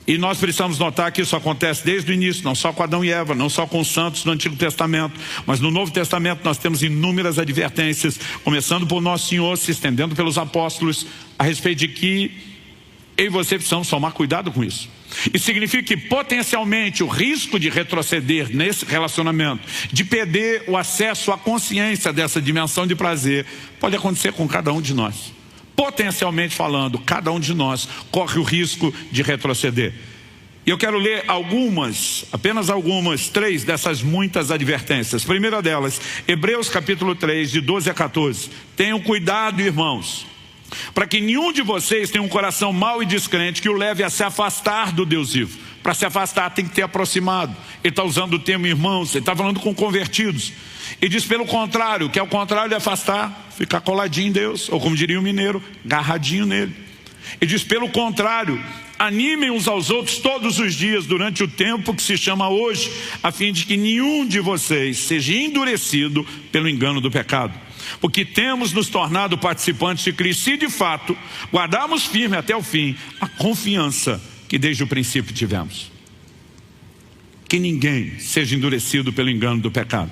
E nós precisamos notar que isso acontece desde o início, não só com Adão e Eva, não só com os santos do Antigo Testamento, mas no Novo Testamento nós temos inúmeras advertências, começando por Nosso Senhor, se estendendo pelos apóstolos, a respeito de que eu e você precisamos tomar cuidado com isso. Isso significa que potencialmente o risco de retroceder nesse relacionamento, de perder o acesso à consciência dessa dimensão de prazer, pode acontecer com cada um de nós. Potencialmente falando, cada um de nós corre o risco de retroceder. E eu quero ler apenas algumas, 3 dessas muitas advertências. A primeira delas, Hebreus capítulo 3, de 12 a 14. Tenham cuidado, irmãos, para que nenhum de vocês tenha um coração mau e descrente que o leve a se afastar do Deus vivo. Para se afastar tem que ter aproximado. Ele está usando o termo irmãos, ele está falando com convertidos. E diz pelo contrário, que é o contrário de afastar, ficar coladinho em Deus, ou como diria o mineiro, agarradinho nele. E diz pelo contrário, animem uns aos outros todos os dias durante o tempo que se chama hoje, a fim de que nenhum de vocês seja endurecido pelo engano do pecado. Porque temos nos tornado participantes de Cristo, se de fato guardarmos firme até o fim a confiança que desde o princípio tivemos. Que ninguém seja endurecido pelo engano do pecado.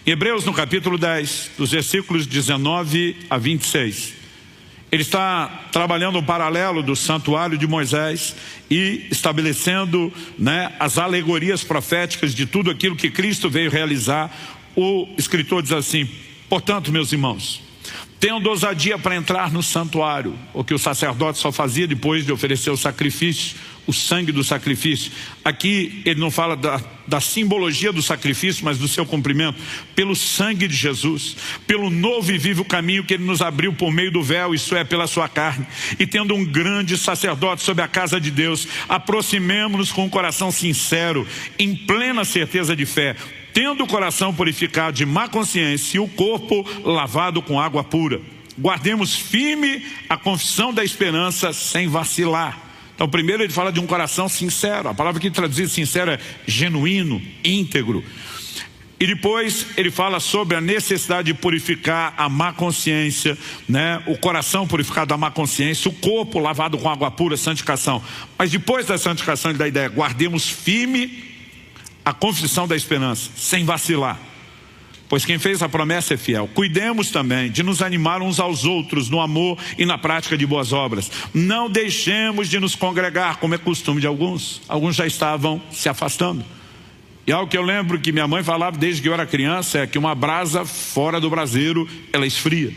Em Hebreus, no capítulo 10, dos versículos 19 a 26, ele está trabalhando um paralelo do santuário de Moisés e estabelecendo, as alegorias proféticas de tudo aquilo que Cristo veio realizar. O escritor diz assim: portanto, meus irmãos, tenham ousadia para entrar no santuário, o que o sacerdote só fazia depois de oferecer o sacrifício, o sangue do sacrifício. Aqui ele não fala da simbologia do sacrifício, mas do seu cumprimento, pelo sangue de Jesus, pelo novo e vivo caminho que ele nos abriu por meio do véu, isso é, pela sua carne. E tendo um grande sacerdote sobre a casa de Deus, aproximemo-nos com um coração sincero, em plena certeza de fé, tendo o coração purificado de má consciência e o corpo lavado com água pura. Guardemos firme a confissão da esperança sem vacilar. Então primeiro ele fala de um coração sincero. A palavra que traduzida sincero é genuíno, íntegro. E depois ele fala sobre a necessidade de purificar a má consciência, o coração purificado da má consciência, o corpo lavado com água pura, santificação. Mas depois da santificação ele dá a ideia: guardemos firme a confissão da esperança, sem vacilar. Pois quem fez a promessa é fiel. Cuidemos também de nos animar uns aos outros no amor e na prática de boas obras. Não deixemos de nos congregar, como é costume de alguns. Alguns já estavam se afastando. E algo que eu lembro que minha mãe falava desde que eu era criança é que uma brasa fora do braseiro, ela esfria.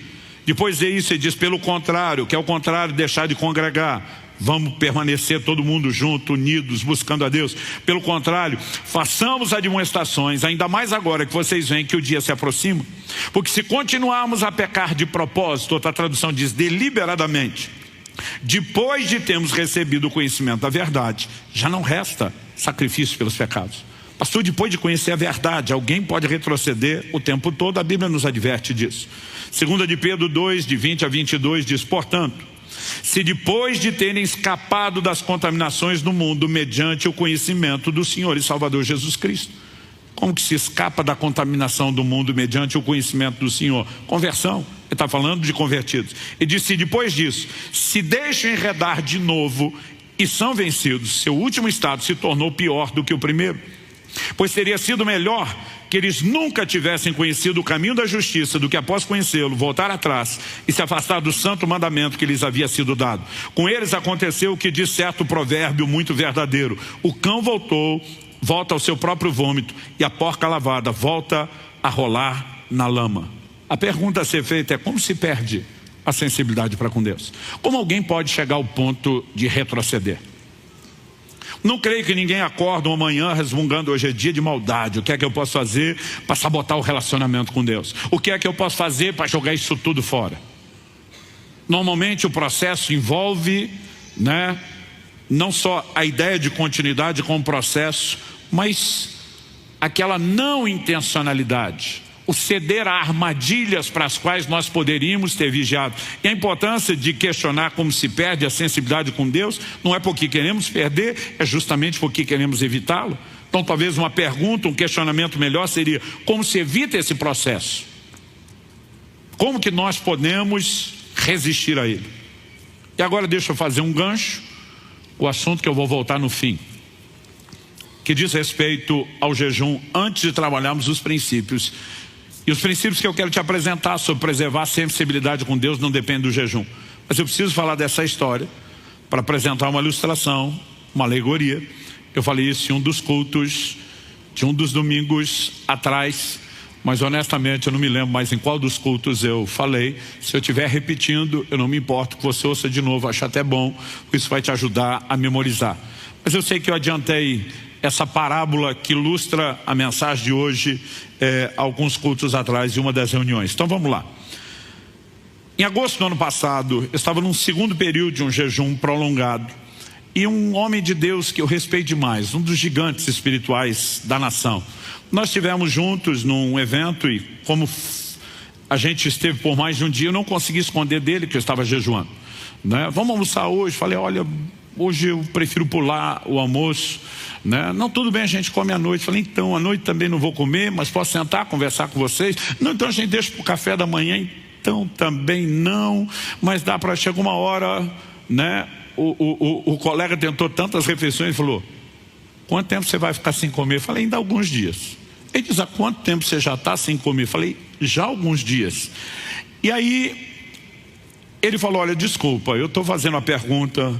Depois disso ele diz pelo contrário, que é o contrário de deixar de congregar. Vamos permanecer todo mundo junto, unidos, buscando a Deus. Pelo contrário, façamos admoestações, ainda mais agora que vocês veem que o dia se aproxima. Porque se continuarmos a pecar de propósito, outra tradução diz deliberadamente, depois de termos recebido o conhecimento da verdade, já não resta sacrifício pelos pecados. Pastor, depois de conhecer a verdade, alguém pode retroceder o tempo todo? A Bíblia nos adverte disso. 2 de Pedro 2, de 20 a 22 diz: portanto, se depois de terem escapado das contaminações do mundo mediante o conhecimento do Senhor e Salvador Jesus Cristo. Como que se escapa da contaminação do mundo mediante o conhecimento do Senhor? Conversão. Ele está falando de convertidos. Ele diz: se depois disso se deixam enredar de novo e são vencidos, seu último estado se tornou pior do que o primeiro. Pois teria sido melhor que eles nunca tivessem conhecido o caminho da justiça do que, após conhecê-lo, voltar atrás e se afastar do santo mandamento que lhes havia sido dado. Com eles aconteceu o que diz certo provérbio muito verdadeiro: o cão volta ao seu próprio vômito, e a porca lavada volta a rolar na lama. A pergunta a ser feita é: como se perde a sensibilidade para com Deus? Como alguém pode chegar ao ponto de retroceder? Não creio que ninguém acorda uma manhã resmungando: hoje é dia de maldade, o que é que eu posso fazer para sabotar o relacionamento com Deus? O que é que eu posso fazer para jogar isso tudo fora? Normalmente o processo envolve, não só a ideia de continuidade com o processo, mas aquela não intencionalidade, o ceder a armadilhas para as quais nós poderíamos ter vigiado. E a importância de questionar como se perde a sensibilidade com Deus não é porque queremos perder, é justamente porque queremos evitá-lo. Então talvez uma pergunta, um questionamento melhor seria: como se evita esse processo? Como que nós podemos resistir a ele? E agora deixa eu fazer um gancho. o assunto que eu vou voltar no fim, que diz respeito ao jejum antes de trabalharmos os princípios. E os princípios que eu quero te apresentar sobre preservar a sensibilidade com Deus não dependem do jejum. Mas eu preciso falar dessa história para apresentar uma ilustração, uma alegoria. Eu falei isso em um dos cultos, de um dos domingos atrás, mas honestamente eu não me lembro mais em qual dos cultos eu falei. Se eu estiver repetindo, eu não me importo que você ouça de novo, acho até bom, porque isso vai te ajudar a memorizar. Mas eu sei que eu adiantei essa parábola que ilustra a mensagem de hoje alguns cultos atrás, de uma das reuniões. Então vamos lá. Em agosto do ano passado, eu estava num segundo período de um jejum prolongado, e um homem de Deus que eu respeito demais, um dos gigantes espirituais da nação, nós estivemos juntos num evento, e como a gente esteve por mais de um dia, eu não consegui esconder dele que eu estava jejuando, né? Vamos almoçar hoje? Falei, olha, hoje eu prefiro pular o almoço, né? Não, tudo bem, a gente come à noite. Falei, então, à noite também não vou comer, mas posso sentar, conversar com vocês? Não, então a gente deixa para o café da manhã. Então também não, mas dá para chegar uma hora, né? O colega tentou tantas refeições e falou, quanto tempo você vai ficar sem comer? Eu falei, ainda alguns dias. Ele diz, há quanto tempo você já está sem comer? Eu falei, já há alguns dias. E aí ele falou, olha, desculpa, eu estou fazendo a pergunta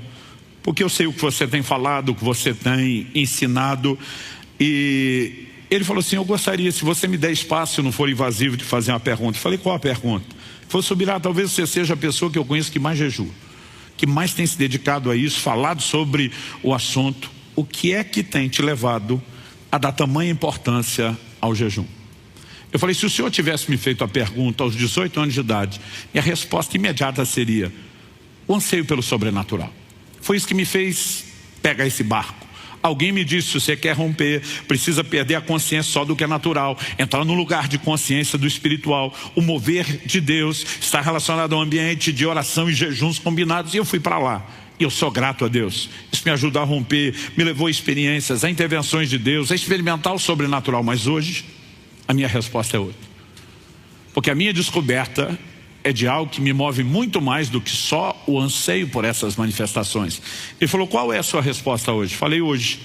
porque eu sei o que você tem falado, o que você tem ensinado. E ele falou assim, eu gostaria, se você me der espaço, se não for invasivo, de fazer uma pergunta. Eu falei, qual a pergunta? Ele falou, Subirá, talvez você seja a pessoa que eu conheço que mais jejua, que mais tem se dedicado a isso, falado sobre o assunto. O que é que tem te levado a dar tamanha importância ao jejum? Eu falei, se o senhor tivesse me feito a pergunta aos 18 anos de idade, minha resposta imediata seria, o anseio pelo sobrenatural. Foi isso que me fez pegar esse barco. Alguém me disse, se você quer romper, precisa perder a consciência só do que é natural, entrar no lugar de consciência do espiritual. O mover de Deus está relacionado ao ambiente de oração e jejuns combinados. E eu fui para lá. E eu sou grato a Deus. Isso me ajudou a romper, me levou a experiências, a intervenções de Deus, a experimentar o sobrenatural. Mas hoje, a minha resposta é outra. Porque a minha descoberta é de algo que me move muito mais do que só o anseio por essas manifestações. Ele falou, qual é a sua resposta hoje? Falei, hoje,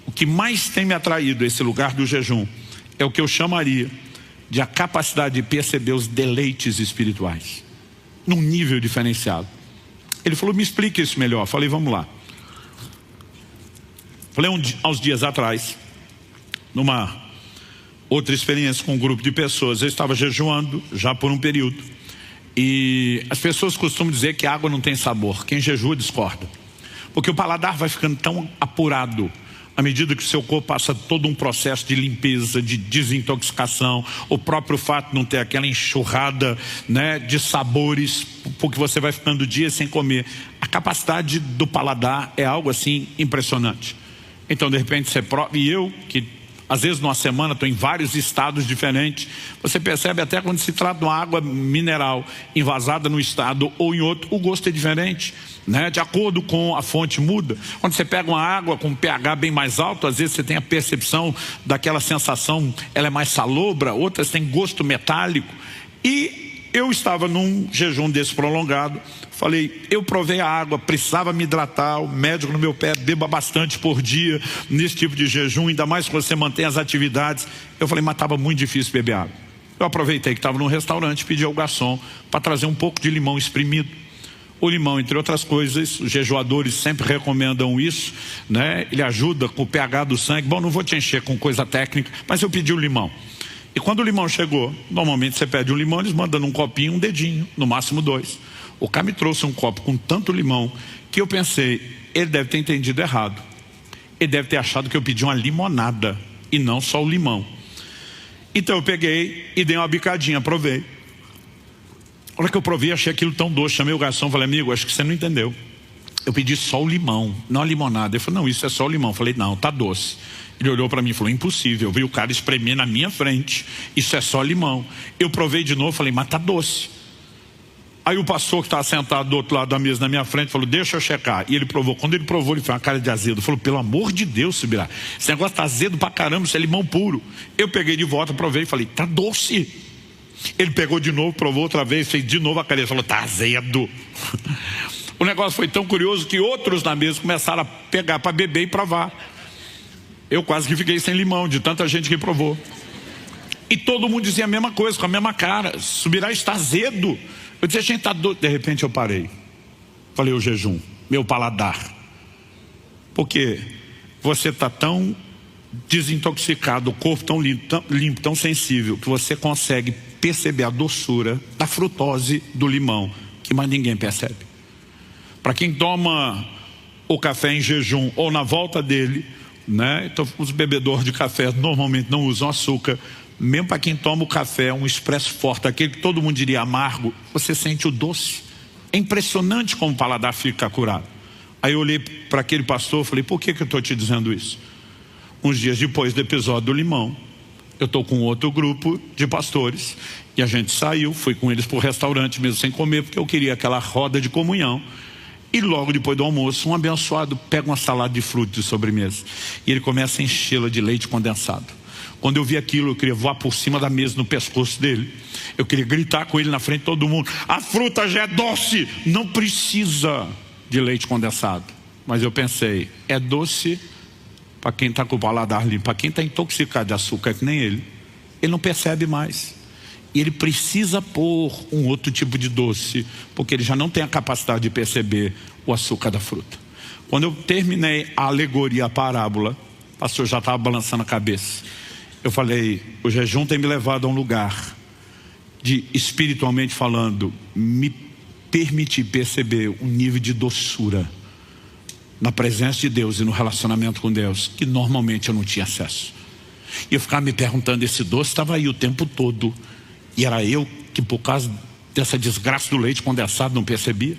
o que mais tem me atraído a esse lugar do jejum é o que eu chamaria de a capacidade de perceber os deleites espirituais, num nível diferenciado. Ele falou, me explique isso melhor. Falei, vamos lá. Falei, aos dias atrás, numa outra experiência com um grupo de pessoas, eu estava jejuando já por um período. E as pessoas costumam dizer que a água não tem sabor. Quem jejua discorda, porque o paladar vai ficando tão apurado à medida que o seu corpo passa todo um processo de limpeza, de desintoxicação. O próprio fato de não ter aquela enxurrada, né, de sabores, porque você vai ficando dias sem comer. A capacidade do paladar é algo assim impressionante. Então de repente você prova, e eu que às vezes numa semana estou em vários estados diferentes, você percebe até quando se trata de uma água mineral envasada num estado ou em outro, o gosto é diferente, né? De acordo com a fonte muda. Quando você pega uma água com um pH bem mais alto, às vezes você tem a percepção daquela sensação, ela é mais salobra, outras têm gosto metálico. E eu estava num jejum desse prolongado, falei, eu provei a água, precisava me hidratar, o médico no meu pé, beba bastante por dia, nesse tipo de jejum, ainda mais que você mantém as atividades. Eu falei, mas estava muito difícil beber água. Eu aproveitei que estava num restaurante, pedi ao garçom para trazer um pouco de limão espremido. O limão, entre outras coisas, os jejuadores sempre recomendam isso, né? Ele ajuda com o pH do sangue. Bom, não vou te encher com coisa técnica, mas eu pedi o limão. E quando o limão chegou, normalmente você pede um limão, eles mandam num copinho, um dedinho, no máximo 2. O cara me trouxe um copo com tanto limão que eu pensei, ele deve ter entendido errado. Ele deve ter achado que eu pedi uma limonada e não só o limão. Então eu peguei e dei uma bicadinha, provei. A hora que eu provei, achei aquilo tão doce, chamei o garçom, falei, amigo, acho que você não entendeu. Eu pedi só o limão, não a limonada. Ele falou, não, isso é só o limão. Eu falei, não, tá doce. Ele olhou para mim e falou, impossível. Eu vi o cara espremer na minha frente, isso é só limão. Eu provei de novo, falei, mas tá doce. Aí o pastor que estava sentado do outro lado da mesa na minha frente falou, deixa eu checar. E ele provou. Quando ele provou, ele fez uma cara de azedo. Falou, pelo amor de Deus, Subirá, esse negócio tá azedo pra caramba, isso é limão puro. Eu peguei de volta, provei e falei, tá doce. Ele pegou de novo, provou outra vez, fez de novo a cara, falou, tá azedo. O negócio foi tão curioso que outros na mesa começaram a pegar para beber e provar. Eu quase que fiquei sem limão, de tanta gente que provou. E todo mundo dizia a mesma coisa, com a mesma cara. Subirá está azedo. Eu dizia, gente, tá doido. De repente eu parei. Falei, o jejum, meu paladar. Porque você está tão desintoxicado, o corpo tão limpo, tão sensível, que você consegue perceber a doçura da frutose do limão, que mais ninguém percebe. Para quem toma o café em jejum ou na volta dele, né? Então, os bebedores de café normalmente não usam açúcar. Mesmo para quem toma o café, um expresso forte, aquele que todo mundo diria amargo, você sente o doce. É impressionante como o paladar fica curado. Aí eu olhei para aquele pastor e falei, por que eu estou te dizendo isso? Uns dias depois do episódio do limão, eu estou com outro grupo de pastores e a gente saiu, fui com eles para o restaurante mesmo sem comer, porque eu queria aquela roda de comunhão. E logo depois do almoço, um abençoado pega uma salada de frutas de sobremesa e ele começa a enchê-la de leite condensado. Quando eu vi aquilo, eu queria voar por cima da mesa no pescoço dele. Eu queria gritar com ele na frente de todo mundo, a fruta já é doce, não precisa de leite condensado. Mas eu pensei, é doce para quem está com o paladar limpo. Para quem está intoxicado de açúcar, que nem ele não percebe mais. E ele precisa pôr um outro tipo de doce, porque ele já não tem a capacidade de perceber o açúcar da fruta. Quando eu terminei a alegoria, a parábola, o pastor já estava balançando a cabeça. Eu falei, o jejum tem me levado a um lugar de, espiritualmente falando, me permitir perceber um nível de doçura na presença de Deus e no relacionamento com Deus, que normalmente eu não tinha acesso. E eu ficava me perguntando, esse doce estava aí o tempo todo, e era eu que por causa dessa desgraça do leite condensado não percebia.